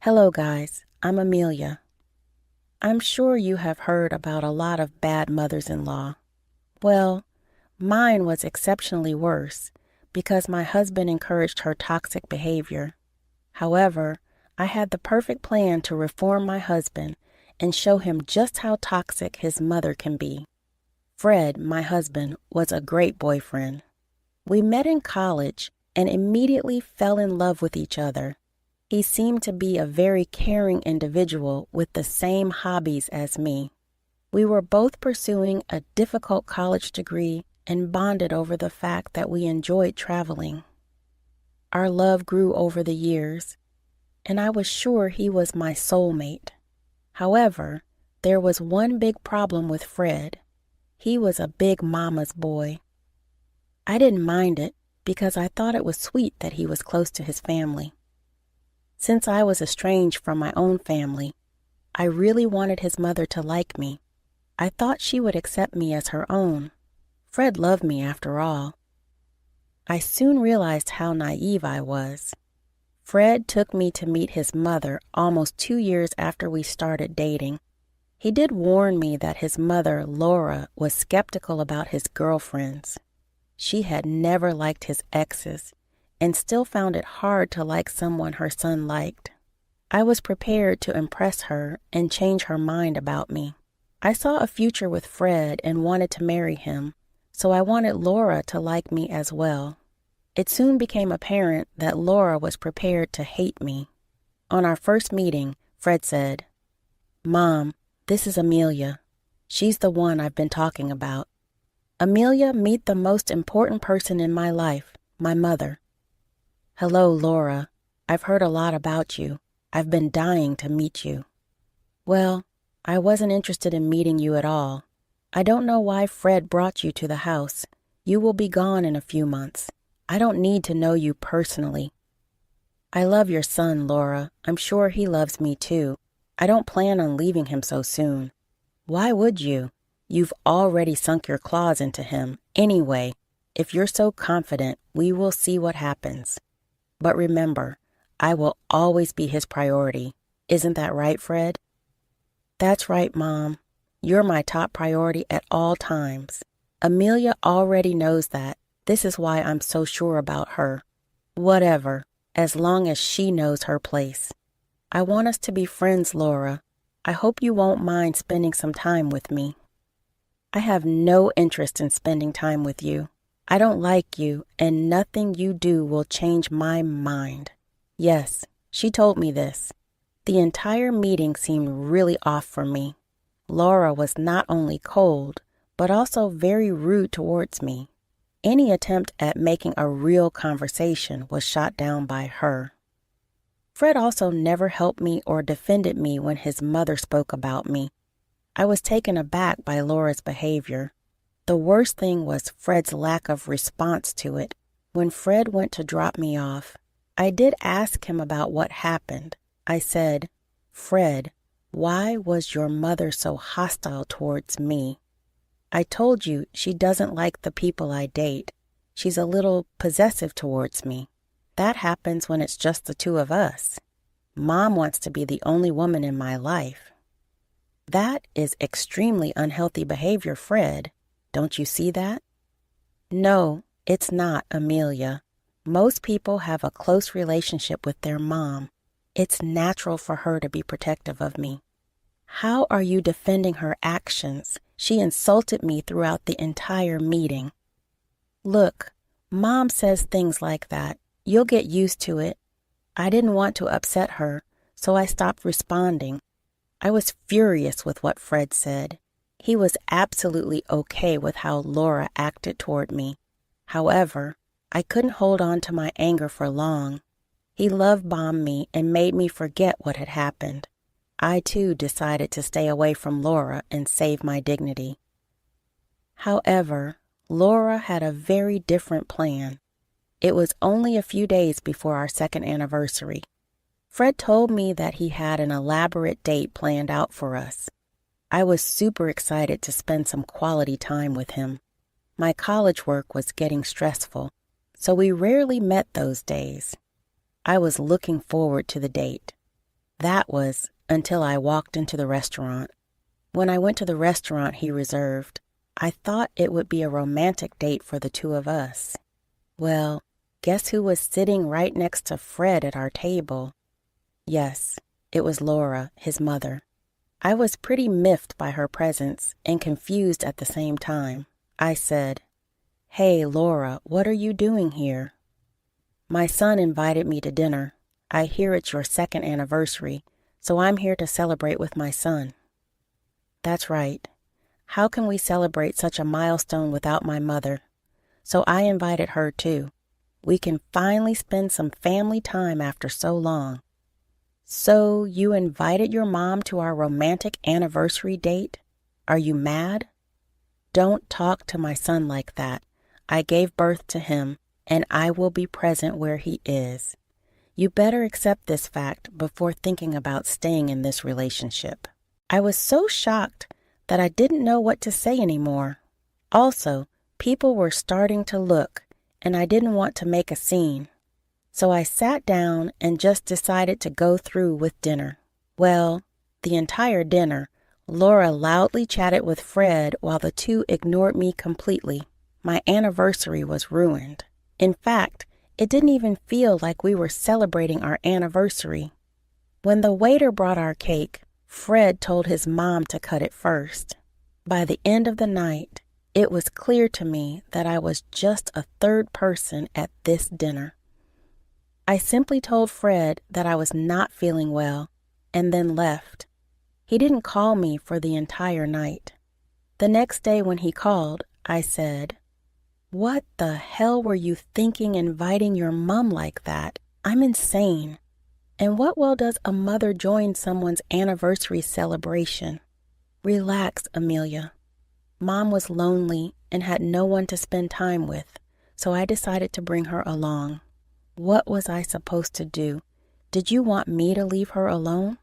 Hello, guys. I'm Amelia. I'm sure you have heard about a lot of bad mothers-in-law. Well, mine was exceptionally worse because my husband encouraged her toxic behavior. However, I had the perfect plan to reform my husband and show him just how toxic his mother can be. Fred, my husband, was a great boyfriend. We met in college and immediately fell in love with each other. He seemed to be a very caring individual with the same hobbies as me. We were both pursuing a difficult college degree and bonded over the fact that we enjoyed traveling. Our love grew over the years, and I was sure he was my soulmate. However, there was one big problem with Fred. He was a big mama's boy. I didn't mind it because I thought it was sweet that he was close to his family. Since I was estranged from my own family, I really wanted his mother to like me. I thought she would accept me as her own. Fred loved me after all. I soon realized how naive I was. Fred took me to meet his mother almost 2 years after we started dating. He did warn me that his mother, Laura, was skeptical about his girlfriends. She had never liked his exes and still found it hard to like someone her son liked. I was prepared to impress her and change her mind about me. I saw a future with Fred and wanted to marry him, so I wanted Laura to like me as well. It soon became apparent that Laura was prepared to hate me. On our first meeting, Fred said, "Mom, this is Amelia. She's the one I've been talking about. Amelia, meet the most important person in my life, my mother." "Hello, Laura. I've heard a lot about you. I've been dying to meet you." "Well, I wasn't interested in meeting you at all. I don't know why Fred brought you to the house. You will be gone in a few months. I don't need to know you personally." "I love your son, Laura. I'm sure he loves me too. I don't plan on leaving him so soon." "Why would you? You've already sunk your claws into him. Anyway, if you're so confident, we will see what happens. But remember, I will always be his priority. Isn't that right, Fred?" "That's right, Mom. You're my top priority at all times. Amelia already knows that. This is why I'm so sure about her. Whatever, as long as she knows her place. I want us to be friends, Laura. I hope you won't mind spending some time with me." "I have no interest in spending time with you. I don't like you, and nothing you do will change my mind." Yes, she told me this. The entire meeting seemed really off for me. Laura was not only cold, but also very rude towards me. Any attempt at making a real conversation was shot down by her. Fred also never helped me or defended me when his mother spoke about me. I was taken aback by Laura's behavior. The worst thing was Fred's lack of response to it. When Fred went to drop me off, I did ask him about what happened. I said, "Fred, why was your mother so hostile towards me? I told you she doesn't like the people I date. She's a little possessive towards me. That happens when it's just the two of us. Mom wants to be the only woman in my life." "That is extremely unhealthy behavior, Fred. Don't you see that?" "No, it's not, Amelia. Most people have a close relationship with their mom. It's natural for her to be protective of me." "How are you defending her actions? She insulted me throughout the entire meeting." "Look, Mom says things like that. You'll get used to it. I didn't want to upset her, so I stopped responding." I was furious with what Fred said. He was absolutely okay with how Laura acted toward me. However, I couldn't hold on to my anger for long. He love-bombed me and made me forget what had happened. I, too, decided to stay away from Laura and save my dignity. However, Laura had a very different plan. It was only a few days before our second anniversary. Fred told me that he had an elaborate date planned out for us. I was super excited to spend some quality time with him. My college work was getting stressful, so we rarely met those days. I was looking forward to the date. That was until I walked into the restaurant. When I went to the restaurant he reserved, I thought it would be a romantic date for the two of us. Well, guess who was sitting right next to Fred at our table? Yes, it was Laura, his mother. I was pretty miffed by her presence and confused at the same time. I said, "Hey, Laura, what are you doing here?" "My son invited me to dinner. I hear it's your second anniversary, so I'm here to celebrate with my son." "That's right. How can we celebrate such a milestone without my mother? So I invited her too. We can finally spend some family time after so long." "So you invited your mom to our romantic anniversary date? Are you mad?" "Don't talk to my son like that. I gave birth to him, and I will be present where he is. You better accept this fact before thinking about staying in this relationship." I was so shocked that I didn't know what to say anymore. Also, people were starting to look, and I didn't want to make a scene. So I sat down and just decided to go through with dinner. Well, the entire dinner, Laura loudly chatted with Fred while the two ignored me completely. My anniversary was ruined. In fact, it didn't even feel like we were celebrating our anniversary. When the waiter brought our cake, Fred told his mom to cut it first. By the end of the night, it was clear to me that I was just a third person at this dinner. I simply told Fred that I was not feeling well and then left. He didn't call me for the entire night. The next day when he called, I said, "What the hell were you thinking inviting your mom like that? I'm insane. And what well does a mother join someone's anniversary celebration?" "Relax, Amelia. Mom was lonely and had no one to spend time with, so I decided to bring her along." What was I supposed to do? Did you want me to leave her alone?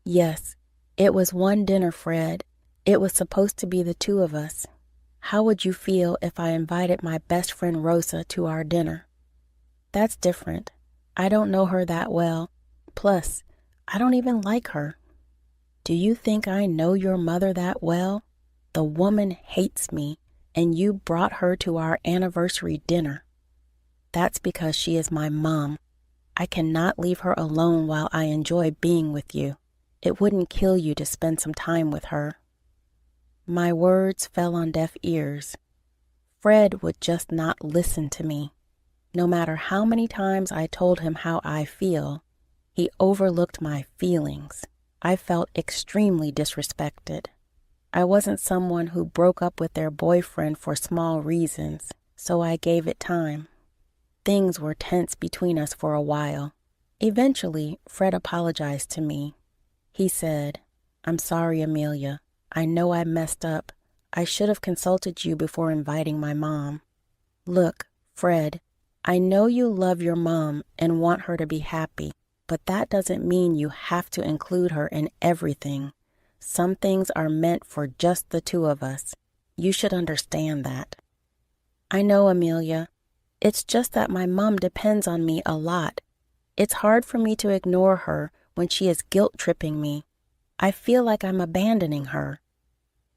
"Yes, it was one dinner, Fred. It was supposed to be the two of us. How would you feel if I invited my best friend Rosa to our dinner?" "That's different. I don't know her that well. Plus, I don't even like her." "Do you think I know your mother that well? The woman hates me, and you brought her to our anniversary dinner." "That's because she is my mom. I cannot leave her alone while I enjoy being with you. It wouldn't kill you to spend some time with her." My words fell on deaf ears. Fred would just not listen to me. No matter how many times I told him how I feel, he overlooked my feelings. I felt extremely disrespected. I wasn't someone who broke up with their boyfriend for small reasons, so I gave it time. Things were tense between us for a while. Eventually, Fred apologized to me. He said, "I'm sorry, Amelia. I know I messed up. I should have consulted you before inviting my mom. Look, Fred, I know you love your mom and want her to be happy, but that doesn't mean you have to include her in everything. Some things are meant for just the two of us. You should understand that." "I know, Amelia. It's just that my mom depends on me a lot. It's hard for me to ignore her when she is guilt-tripping me. I feel like I'm abandoning her."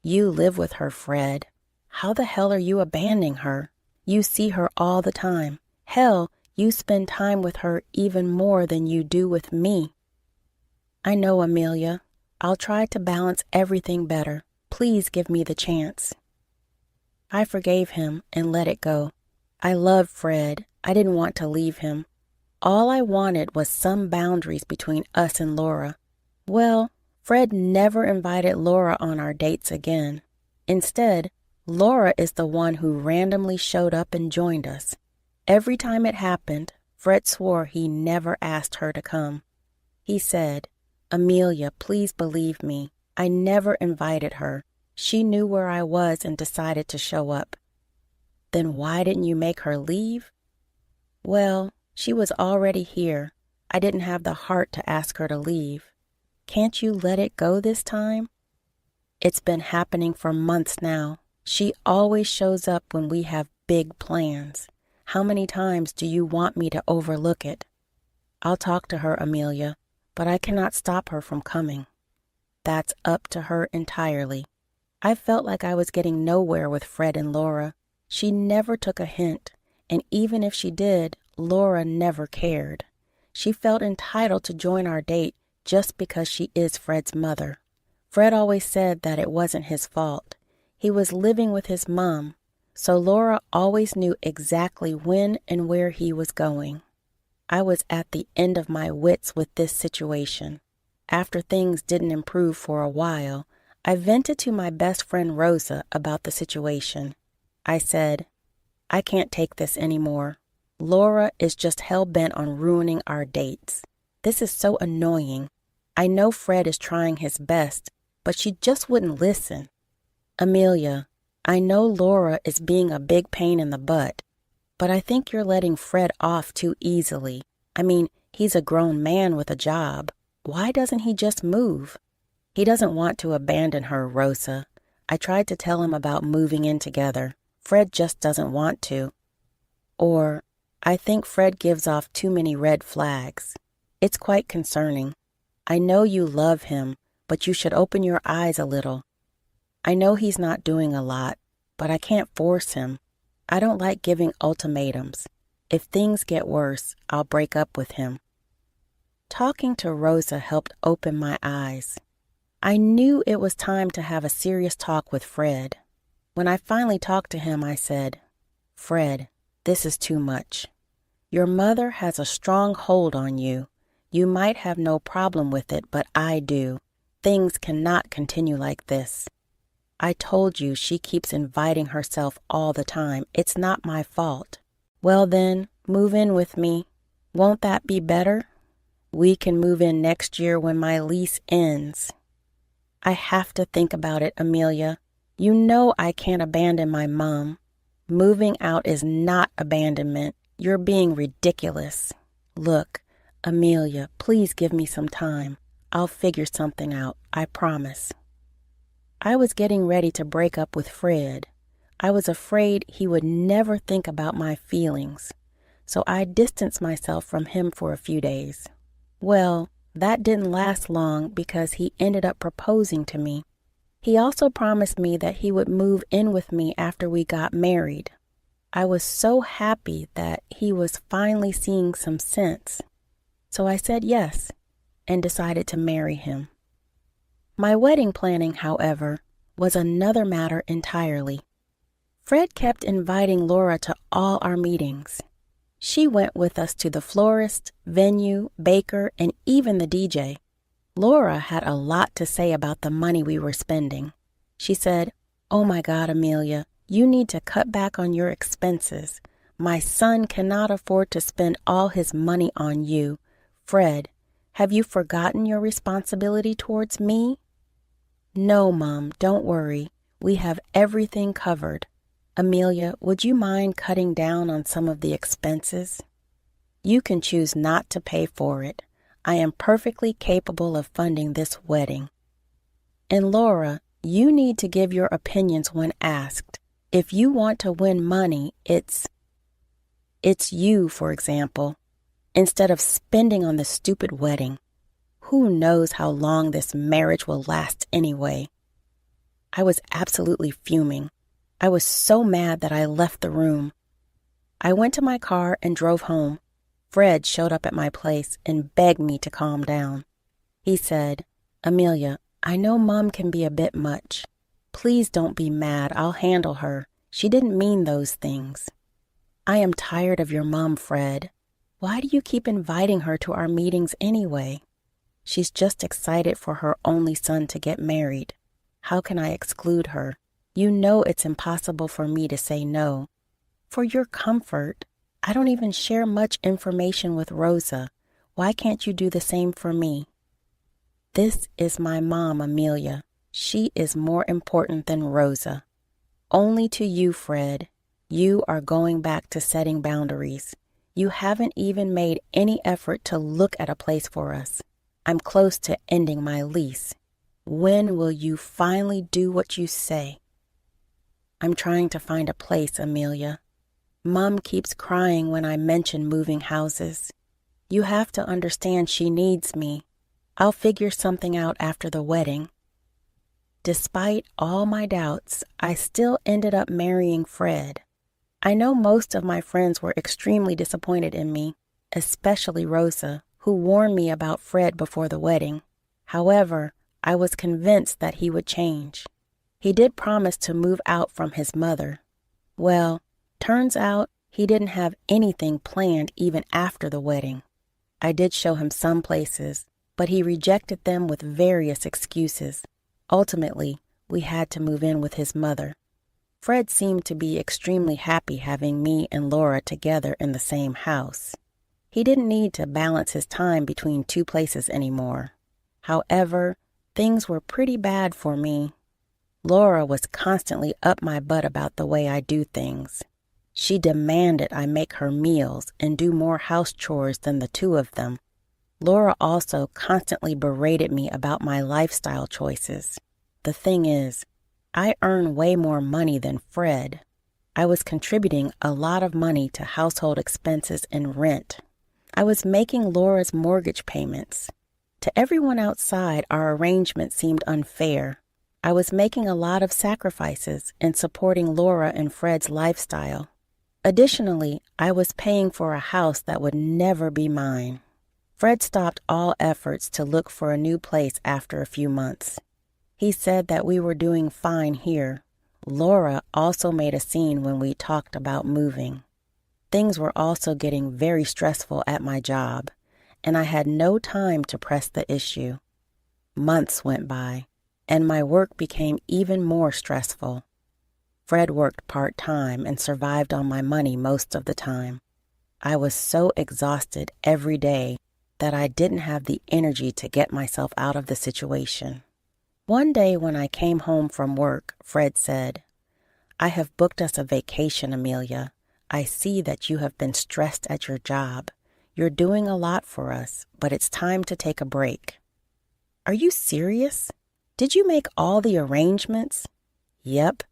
"You live with her, Fred. How the hell are you abandoning her? You see her all the time. Hell, you spend time with her even more than you do with me." "I know, Amelia. I'll try to balance everything better. Please give me the chance." I forgave him and let it go. I loved Fred. I didn't want to leave him. All I wanted was some boundaries between us and Laura. Well, Fred never invited Laura on our dates again. Instead, Laura is the one who randomly showed up and joined us. Every time it happened, Fred swore he never asked her to come. He said, "Amelia, please believe me. I never invited her. She knew where I was and decided to show up." "Then why didn't you make her leave?" "Well, she was already here. I didn't have the heart to ask her to leave. Can't you let it go this time?" "It's been happening for months now. She always shows up when we have big plans. How many times do you want me to overlook it?" "I'll talk to her, Amelia. but I cannot stop her from coming. That's up to her entirely. I felt like I was getting nowhere with Fred and Laura. She never took a hint, and even if she did, Laura never cared. She felt entitled to join our date just because she is Fred's mother. Fred always said that it wasn't his fault. He was living with his mom, so Laura always knew exactly when and where he was going. I was at the end of my wits with this situation. After things didn't improve for a while, I vented to my best friend Rosa about the situation. I said, I can't take this anymore. Laura is just hell-bent on ruining our dates. This is so annoying. I know Fred is trying his best, but she just wouldn't listen. Amelia, I know Laura is being a big pain in the butt, but I think you're letting Fred off too easily. I mean, he's a grown man with a job. Why doesn't he just move? He doesn't want to abandon her, Rosa. I tried to tell him about moving in together. Fred just doesn't want to. Or, I think Fred gives off too many red flags. It's quite concerning. I know you love him, but you should open your eyes a little. I know he's not doing a lot, but I can't force him. I don't like giving ultimatums. If things get worse, I'll break up with him. Talking to Rosa helped open my eyes. I knew it was time to have a serious talk with Fred. When I finally talked to him, I said, Fred, this is too much. Your mother has a strong hold on you. You might have no problem with it, but I do. Things cannot continue like this. I told you she keeps inviting herself all the time. It's not my fault. Well then, move in with me. Won't that be better? We can move in next year when my lease ends. I have to think about it, Amelia. You know I can't abandon my mom. Moving out is not abandonment. You're being ridiculous. Look, Amelia, please give me some time. I'll figure something out, I promise. I was getting ready to break up with Fred. I was afraid he would never think about my feelings, so I distanced myself from him for a few days. Well, that didn't last long because he ended up proposing to me. He also promised me that he would move in with me after we got married. I was so happy that he was finally seeing some sense. So I said yes and decided to marry him. My wedding planning, however, was another matter entirely. Fred kept inviting Laura to all our meetings. She went with us to the florist, venue, baker, and even the DJ. Laura had a lot to say about the money we were spending. She said, "Oh my God, Amelia, you need to cut back on your expenses. My son cannot afford to spend all his money on you. Fred, have you forgotten your responsibility towards me?" "No, Mom, don't worry. We have everything covered. Amelia, would you mind cutting down on some of the expenses? You can choose not to pay for it. I am perfectly capable of funding this wedding. And Laura, you need to give your opinions when asked. If you want to win money, it's you, for example, instead of spending on the stupid wedding. Who knows how long this marriage will last anyway?" I was absolutely fuming. I was so mad that I left the room. I went to my car and drove home. Fred showed up at my place and begged me to calm down. He said, "Amelia, I know Mom can be a bit much. Please don't be mad. I'll handle her. She didn't mean those things." "I am tired of your mom, Fred. Why do you keep inviting her to our meetings anyway? She's just excited for her only son to get married. How can I exclude her? You know it's impossible for me to say no. For your comfort, I don't even share much information with Rosa. Why can't you do the same for me?" This is my mom, Amelia. She is more important than Rosa. Only to you, Fred. You are going back to setting boundaries. You haven't even made any effort to look at a place for us. I'm close to ending my lease. When will you finally do what you say? I'm trying to find a place, Amelia. Mom keeps crying when I mention moving houses. You have to understand she needs me. I'll figure something out after the wedding. Despite all my doubts, I still ended up marrying Fred. I know most of my friends were extremely disappointed in me, especially Rosa, who warned me about Fred before the wedding. However, I was convinced that he would change. He did promise to move out from his mother. Well, turns out he didn't have anything planned even after the wedding. I did show him some places, but he rejected them with various excuses. Ultimately, we had to move in with his mother. Fred seemed to be extremely happy having me and Laura together in the same house. He didn't need to balance his time between two places anymore. However, things were pretty bad for me. Laura was constantly up my butt about the way I do things. She demanded I make her meals and do more house chores than the two of them. Laura also constantly berated me about my lifestyle choices. The thing is, I earn way more money than Fred. I was contributing a lot of money to household expenses and rent. I was making Laura's mortgage payments. To everyone outside, our arrangement seemed unfair. I was making a lot of sacrifices in supporting Laura and Fred's lifestyle. Additionally, I was paying for a house that would never be mine. Fred stopped all efforts to look for a new place after a few months. He said that we were doing fine here. Laura also made a scene when we talked about moving. Things were also getting very stressful at my job, and I had no time to press the issue. Months went by, and my work became even more stressful. Fred worked part-time and survived on my money most of the time. I was so exhausted every day that I didn't have the energy to get myself out of the situation. One day when I came home from work, Fred said, "I have booked us a vacation, Amelia. I see that you have been stressed at your job. You're doing a lot for us, but it's time to take a break." "Are you serious? Did you make all the arrangements?" "Yep.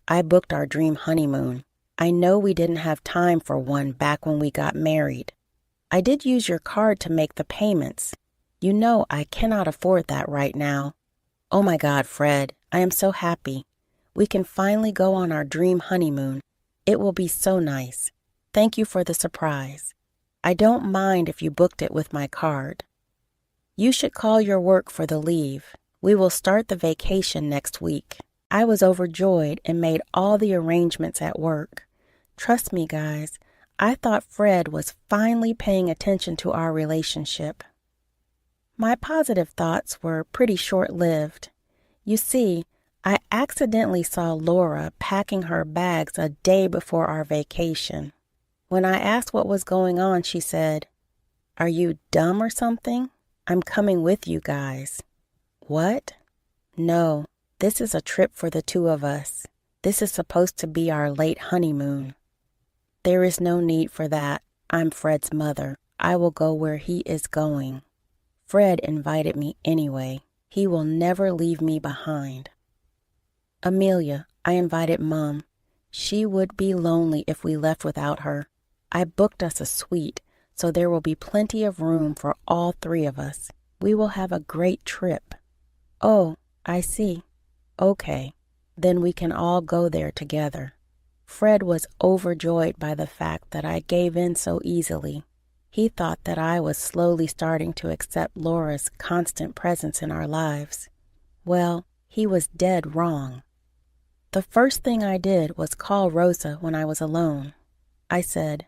I booked our dream honeymoon. I know we didn't have time for one back when we got married. I did use your card to make the payments. You know I cannot afford that right now. Oh my God, Fred, I am so happy. We can finally go on our dream honeymoon. It will be so nice. Thank you for the surprise. I don't mind if you booked it with my card. You should call your work for the leave. We will start the vacation next week." I was overjoyed and made all the arrangements at work. Trust me, guys, I thought Fred was finally paying attention to our relationship. My positive thoughts were pretty short-lived. You see, I accidentally saw Laura packing her bags a day before our vacation. When I asked what was going on, she said, "Are you dumb or something? I'm coming with you guys." What? No. This is a trip for the two of us. This is supposed to be our late honeymoon. There is no need for that. I'm Fred's mother. I will go where he is going. Fred invited me anyway. He will never leave me behind. Amelia, I invited Mom. She would be lonely if we left without her. I booked us a suite, so there will be plenty of room for all three of us. We will have a great trip. Oh, I see. Okay, then we can all go there together. Fred was overjoyed by the fact that I gave in so easily. He thought that I was slowly starting to accept Laura's constant presence in our lives. Well, he was dead wrong. The first thing I did was call Rosa when I was alone. I said,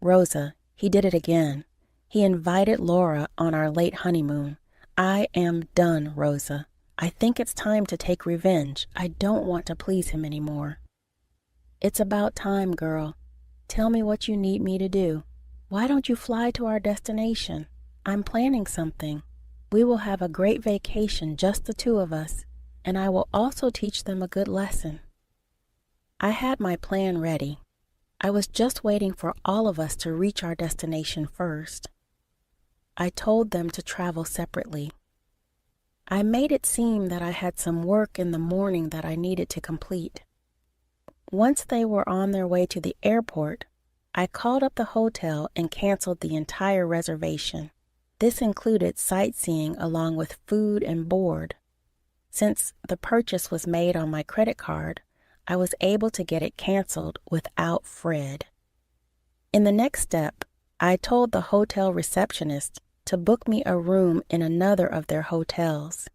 "Rosa, he did it again. He invited Laura on our late honeymoon. I am done, Rosa. I think it's time to take revenge. I don't want to please him anymore." "It's about time, girl. Tell me what you need me to do. Why don't you fly to our destination? I'm planning something. We will have a great vacation, just the two of us, and I will also teach them a good lesson." I had my plan ready. I was just waiting for all of us to reach our destination first. I told them to travel separately. I made it seem that I had some work in the morning that I needed to complete. Once they were on their way to the airport, I called up the hotel and canceled the entire reservation. This included sightseeing along with food and board. Since the purchase was made on my credit card, I was able to get it canceled without Fred. In the next step, I told the hotel receptionist to book me a room in another of their hotels.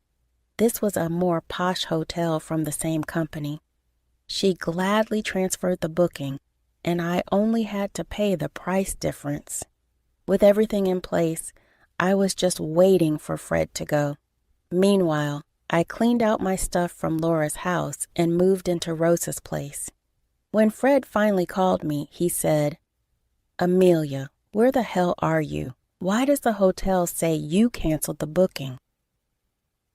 This was a more posh hotel from the same company. She gladly transferred the booking, and I only had to pay the price difference. With everything in place, I was just waiting for Fred to go. Meanwhile, I cleaned out my stuff from Laura's house and moved into Rosa's place. When Fred finally called me, he said, "Amelia, where the hell are you? Why does the hotel say you canceled the booking?"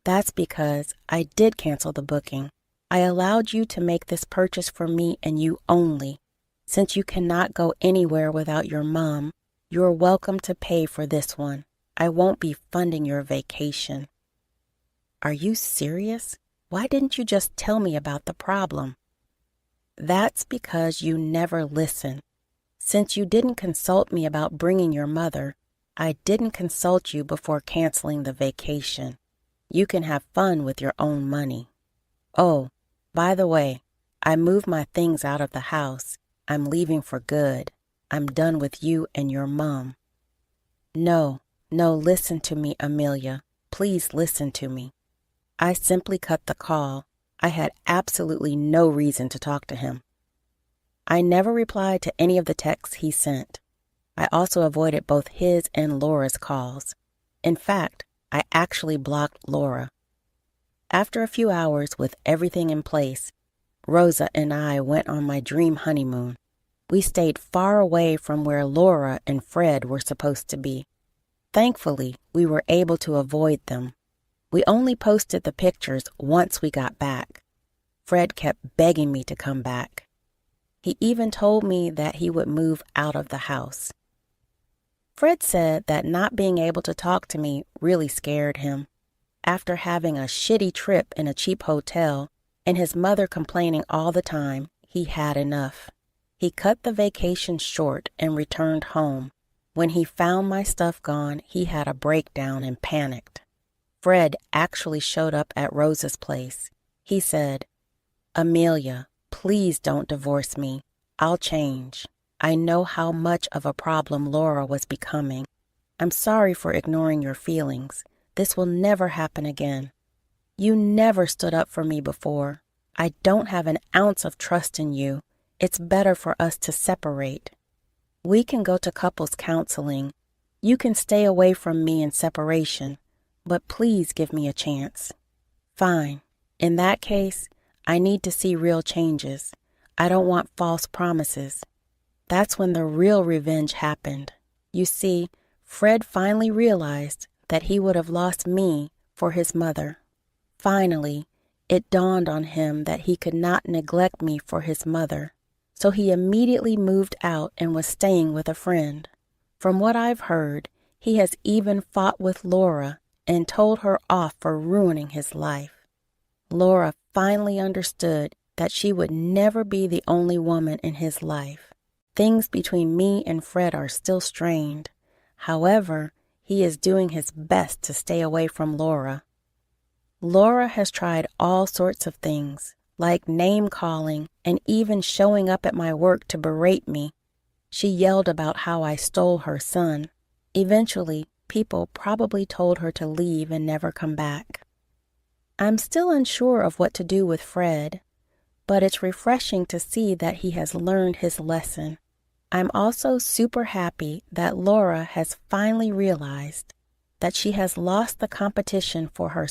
"That's because I did cancel the booking. I allowed you to make this purchase for me and you only. Since you cannot go anywhere without your mom, you're welcome to pay for this one. I won't be funding your vacation." "Are you serious? Why didn't you just tell me about the problem?" "That's because you never listen. Since you didn't consult me about bringing your mother, I didn't consult you before canceling the vacation. You can have fun with your own money. Oh, by the way, I moved my things out of the house. I'm leaving for good. I'm done with you and your mom." No, listen to me, Amelia. Please listen to me." I simply cut the call. I had absolutely no reason to talk to him. I never replied to any of the texts he sent. I also avoided both his and Laura's calls. In fact, I actually blocked Laura. After a few hours with everything in place, Rosa and I went on my dream honeymoon. We stayed far away from where Laura and Fred were supposed to be. Thankfully, we were able to avoid them. We only posted the pictures once we got back. Fred kept begging me to come back. He even told me that he would move out of the house. Fred said that not being able to talk to me really scared him. After having a shitty trip in a cheap hotel and his mother complaining all the time, he had enough. He cut the vacation short and returned home. When he found my stuff gone, he had a breakdown and panicked. Fred actually showed up at Rosa's place. He said, "Amelia, please don't divorce me. I'll change. I know how much of a problem Laura was becoming. I'm sorry for ignoring your feelings. This will never happen again. You never stood up for me before. I don't have an ounce of trust in you. It's better for us to separate. We can go to couples counseling. You can stay away from me in separation, but please give me a chance." "Fine. In that case, I need to see real changes. I don't want false promises." That's when the real revenge happened. You see, Fred finally realized that he would have lost me for his mother. Finally, it dawned on him that he could not neglect me for his mother. So he immediately moved out and was staying with a friend. From what I've heard, he has even fought with Laura and told her off for ruining his life. Laura finally understood that she would never be the only woman in his life. Things between me and Fred are still strained. However, he is doing his best to stay away from Laura. Laura has tried all sorts of things, like name-calling and even showing up at my work to berate me. She yelled about how I stole her son. Eventually, people probably told her to leave and never come back. I'm still unsure of what to do with Fred, but it's refreshing to see that he has learned his lesson. I'm also super happy that Laura has finally realized that she has lost the competition for her